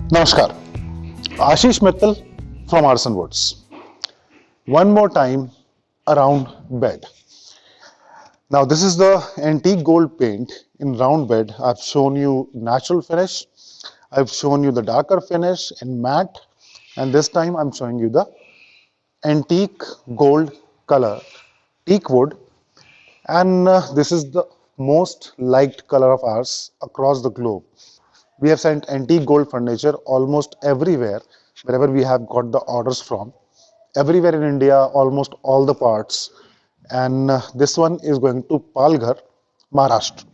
Namaskar, Ashish Mittal from Aarsun Woods. One more time around bed. Now this is the antique gold paint in round bed. I've shown you natural finish, I've shown you the darker finish in matte, and this time I'm showing you the antique gold color, teak wood, and this is the most liked color of ours across the globe. We have sent antique gold furniture almost everywhere, wherever we have got the orders from. Everywhere in India, almost all the parts. And this one is going to Palghar, Maharashtra.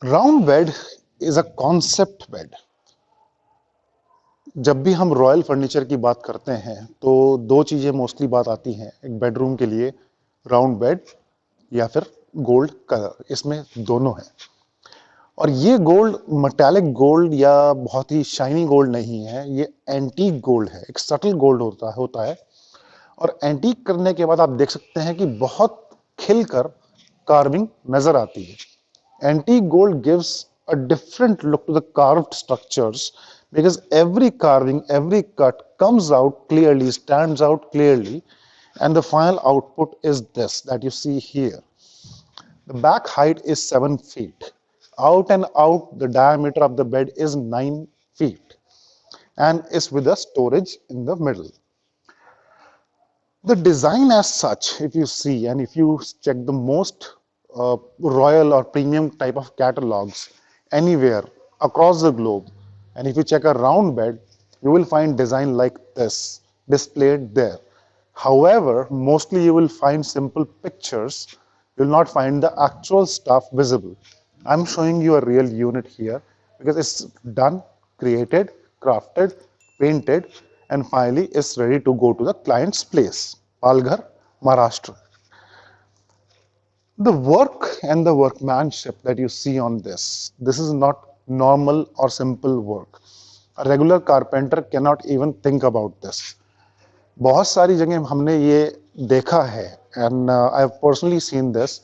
Round bed is a concept bed. जब भी हम royal furniture की बात करते हैं तो दो चीजें मोस्टली बात आती हैं एक बेडरूम के लिए, राउंड बेड या फिर गोल्ड कलर. इसमें दोनों हैं. और ये गोल्ड मेटालिक गोल्ड या बहुत ही शाइनी गोल्ड नहीं है, ये एंटीक गोल्ड है. एक सटल गोल्ड होता है. और एंटीक करने के बाद आप देख सकते हैं कि बहुत खिलकर कार्विंग नजर आती है. Antique gold gives a different look to the carved structures because every carving, every cut comes out clearly, stands out clearly, and the final output is this that you see here. The back height is 7 feet. Out and out, the diameter of the bed is 9 feet and is with a storage in the middle. The design as such, if you see and if you check the most royal or premium type of catalogs anywhere across the globe, and if you check a round bed, you will find design like this displayed there. However, mostly you will find simple pictures. You will not find the actual stuff visible. I'm showing you a real unit here because it's done, created, crafted, painted, and finally is ready to go to the client's place, Palghar, Maharashtra. The work and the workmanship that you see on this is not normal or simple work. A regular carpenter cannot even think about this. बहुत सारी जगह हमने ये देखा है, and I have personally seen this.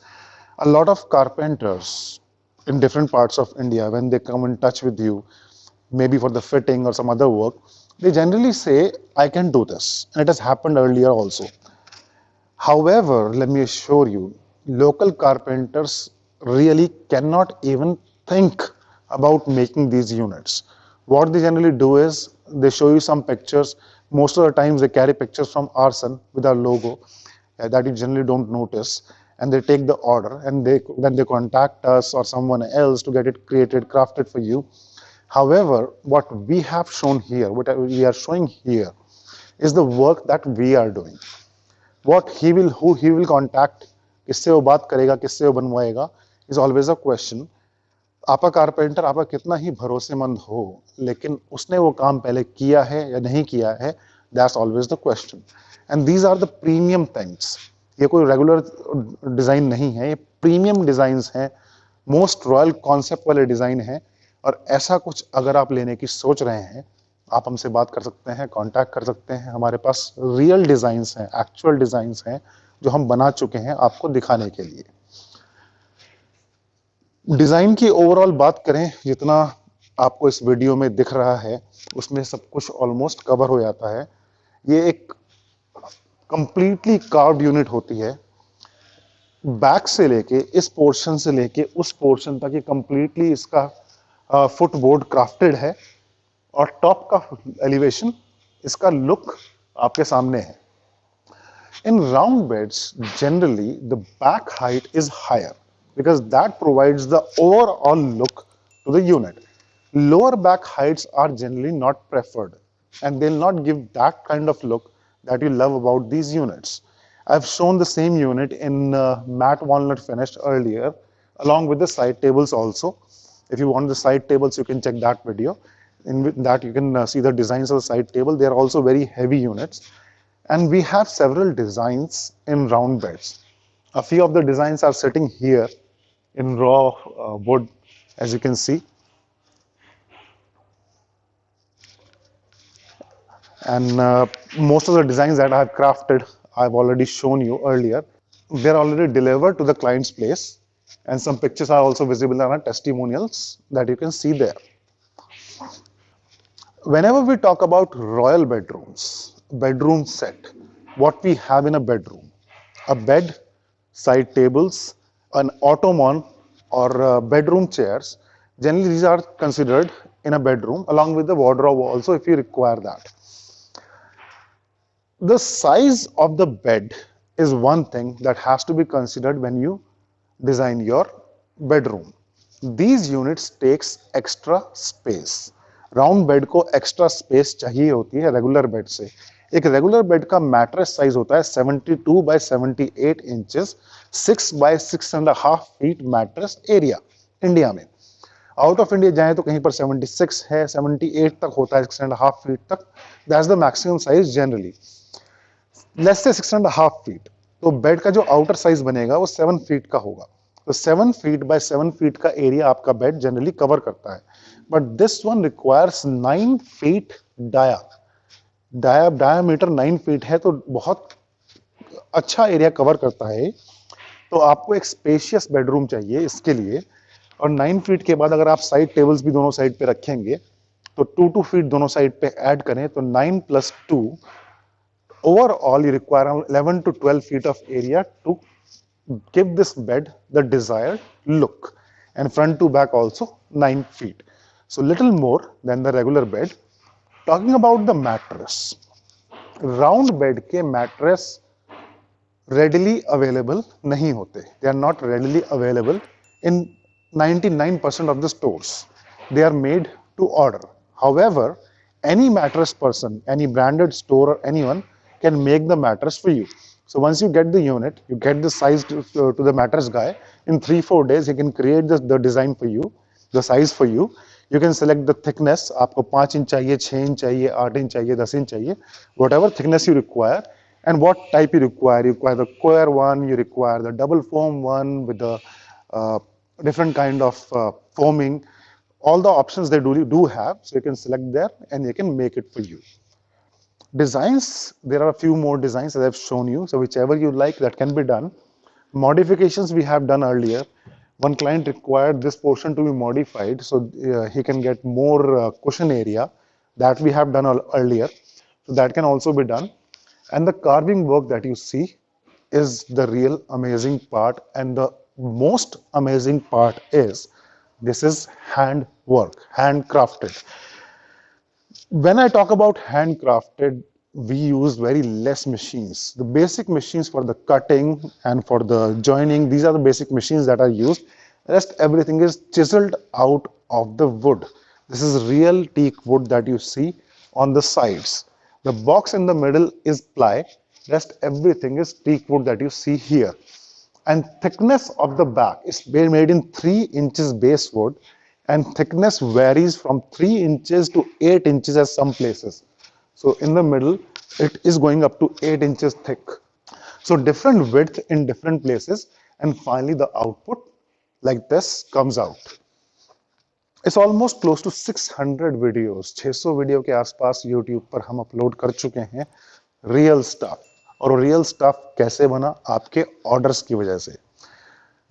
A lot of carpenters in different parts of India, when they come in touch with you, maybe for the fitting or some other work, they generally say, I can do this. And it has happened earlier also. However, let me assure you, local carpenters really cannot even think about making these units. What they generally do is they show you some pictures. Most of the times they carry pictures from Aarsun with our logo that you generally don't notice, and they take the order and then they contact us or someone else to get it created, crafted for you. However, what we have shown here, what we are showing here, is the work that we are doing. What who he will contact, किससे वो बात करेगा, किससे वो बनवाएगा, is always a question. आपका carpenter आपका कितना ही भरोसेमंद हो, लेकिन उसने वो काम पहले किया है या नहीं किया है, that's always the question. And these are the premium things. ये कोई रेगुलर डिजाइन नहीं है, ये प्रीमियम डिजाइन्स हैं, मोस्ट रॉयल कॉन्सेप्ट वाले डिजाइन हैं. और ऐसा कुछ अगर आप लेने की सोच रहे हैं, आप हमसे बात कर सकते हैं, कांटेक्ट कर सकते हैं. हमारे पास रियल डिजाइन्स हैं, एक्चुअल डिजाइन्स हैं जो हम बना चुके हैं आपको दिखाने के लिए. डिजाइन की ओवरऑल बात करें, जितना आपको इस वीडियो में दिख रहा है उसमें सब कुछ ऑलमोस्ट कवर हो जाता है. ये एक कंप्लीटली कार्व्ड यूनिट होती है. बैक से लेके इस पोर्शन से लेके उस पोर्शन तक ये कंप्लीटली इसका फुटबोर्ड क्राफ्टेड है. और टॉप का एलिवेशन, इसका लुक आपके सामने है. In round beds, generally the back height is higher because that provides the overall look to the unit. Lower back heights are generally not preferred and they'll not give that kind of look that you love about these units. I've shown the same unit in matte walnut finish earlier along with the side tables also. If you want the side tables, you can check that video. In that you can see the designs of the side table. They are also very heavy units. And we have several designs in round beds. A few of the designs are sitting here in raw wood, as you can see. And most of the designs that I have crafted, I've already shown you earlier. They're already delivered to the client's place. And some pictures are also visible in our testimonials that you can see there. Whenever we talk about royal bedrooms, bedroom set, what we have in a bedroom, a bed, side tables, an ottoman or bedroom chairs, generally these are considered in a bedroom along with the wardrobe also if you require that. The size of the bed is one thing that has to be considered when you design your bedroom. These units takes extra space. Round bed को extra space चाहिए होती है regular bed से. एक regular bed का mattress size होता है 72 by 78 inches, 6 by 6.5 feet mattress area India में. आउट ऑफ इंडिया जाए तो कहीं पर 76 है, 78 तक होता है, 6.5 फीट तक. That's the maximum size generally. Let's say 6.5 feet, तो बेड का जो आउटर साइज बनेगा वो 7 फीट का होगा. तो 7 फीट बाय 7 फीट का एरिया आपका बेड जनरली कवर करता है. But this one requires 9 feet diameter 9 feet है, तो बहुत अच्छा एरिया कवर करता है. तो आपको एक स्पेशियस बेडरूम चाहिए इसके लिए. और 9 फीट के बाद अगर आप साइड टेबल्स भी दोनों साइड पे रखेंगे तो 2 फीट दोनों साइड पे ऐड करें तो 9 + 2, overall you require 11 to 12 feet of area to give this bed the desired look, and front to back also 9 feet, so little more than the regular bed. Talking about the mattress, round bed ke mattress readily available nahi hote. They are not readily available in 99% of the stores. They are made to order. However, any mattress person, any branded store or anyone can make the mattress for you. So once you get the unit, you get the size to the mattress guy. In 3-4 days, he can create the design for you, the size for you. You can select the thickness. आपको 5 inch चाहिए, 6 inch चाहिए, 8 inch चाहिए, 10 inch चाहिए, whatever thickness you require and what type you require. You require the square one, you require the double foam one with the different kind of foaming. All the options they do have, so you can select there and they can make it for you. Designs, there are a few more designs that I've shown you, so whichever you like, that can be done. Modifications we have done earlier. One client required this portion to be modified so he can get more cushion area. That we have done earlier, so that can also be done. And the carving work that you see is the real amazing part, and the most amazing part is this is hand work, handcrafted. When I talk about handcrafted, we use very less machines. The basic machines for the cutting and for the joining, these are the basic machines that are used. Rest everything is chiseled out of the wood. This is real teak wood that you see on the sides. The box in the middle is ply. Rest everything is teak wood that you see here. And thickness of the back is made in 3 inches base wood, and thickness varies from 3 inches to 8 inches at some places. So in the middle, it is going up to 8 inches thick. So different width in different places, and finally the output like this comes out. It's almost close to 600 videos. 600 video के आसपास YouTube पर हम upload कर चुके हैं real stuff. और real stuff कैसे बना? आपके ऑर्डर्स की वजह से.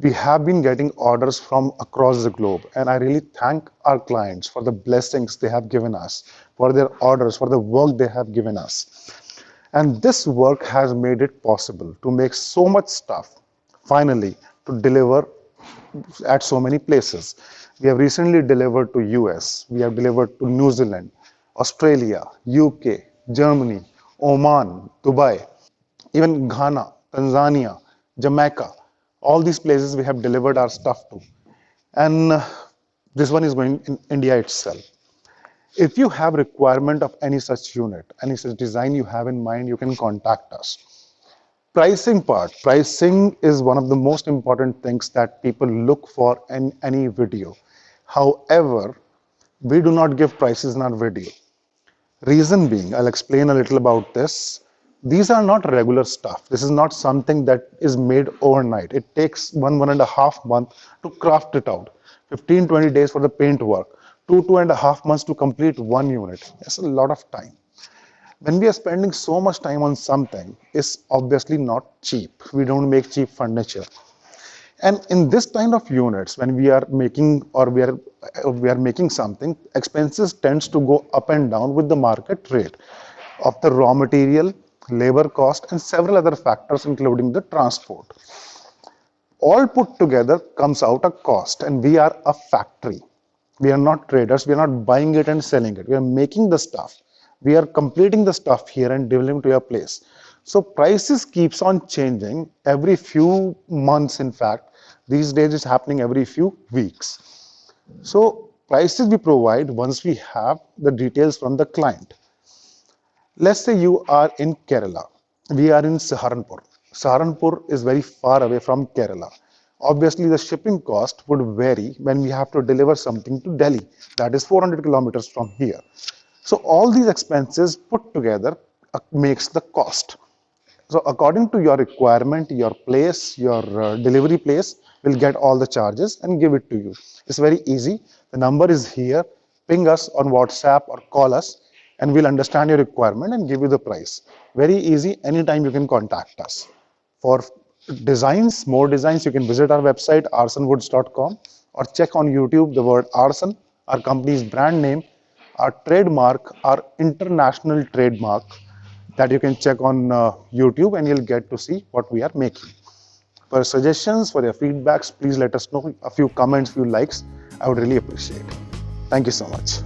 We have been getting orders from across the globe, and I really thank our clients for the blessings they have given us, for their orders, for the work they have given us. And this work has made it possible to make so much stuff, finally, to deliver at so many places. We have recently delivered to US, we have delivered to New Zealand, Australia, UK, Germany, Oman, Dubai, even Ghana, Tanzania, Jamaica. All these places we have delivered our stuff to. And this one is going in India itself. If you have requirement of any such unit, any such design you have in mind, you can contact us. Pricing part. Pricing is one of the most important things that people look for in any video. However, we do not give prices in our video. Reason being, I'll explain a little about this. These are not regular stuff. This is not something that is made overnight. It takes 1.5 months to craft it out. 15-20 days for the paint work. 2.5 months to complete one unit. That's a lot of time. When we are spending so much time on something, it's obviously not cheap. We don't make cheap furniture. And in this kind of units, when we are making or we are making something, expenses tends to go up and down with the market rate of the raw material, labor cost, and several other factors, including the transport. All put together comes out a cost, and we are a factory. We are not traders. We are not buying it and selling it. We are making the stuff. We are completing the stuff here and delivering to your place. So prices keeps on changing every few months. In fact, these days it's happening every few weeks. So prices we provide once we have the details from the client. Let's say you are in Kerala. We are in Saharanpur. Saharanpur is very far away from Kerala. Obviously, the shipping cost would vary when we have to deliver something to Delhi. That is 400 kilometers from here. So all these expenses put together makes the cost. So according to your requirement, your place, your delivery place will get all the charges and give it to you. It's very easy. The number is here. Ping us on WhatsApp or call us and we'll understand your requirement and give you the price. Very easy. Anytime you can contact us. For designs, more designs, you can visit our website aarsunwoods.com or check on YouTube the word Aarsun, our company's brand name, our trademark, our international trademark that you can check on YouTube and you'll get to see what we are making. For suggestions, for your feedbacks, please let us know. A few comments, few likes, I would really appreciate. Thank you so much.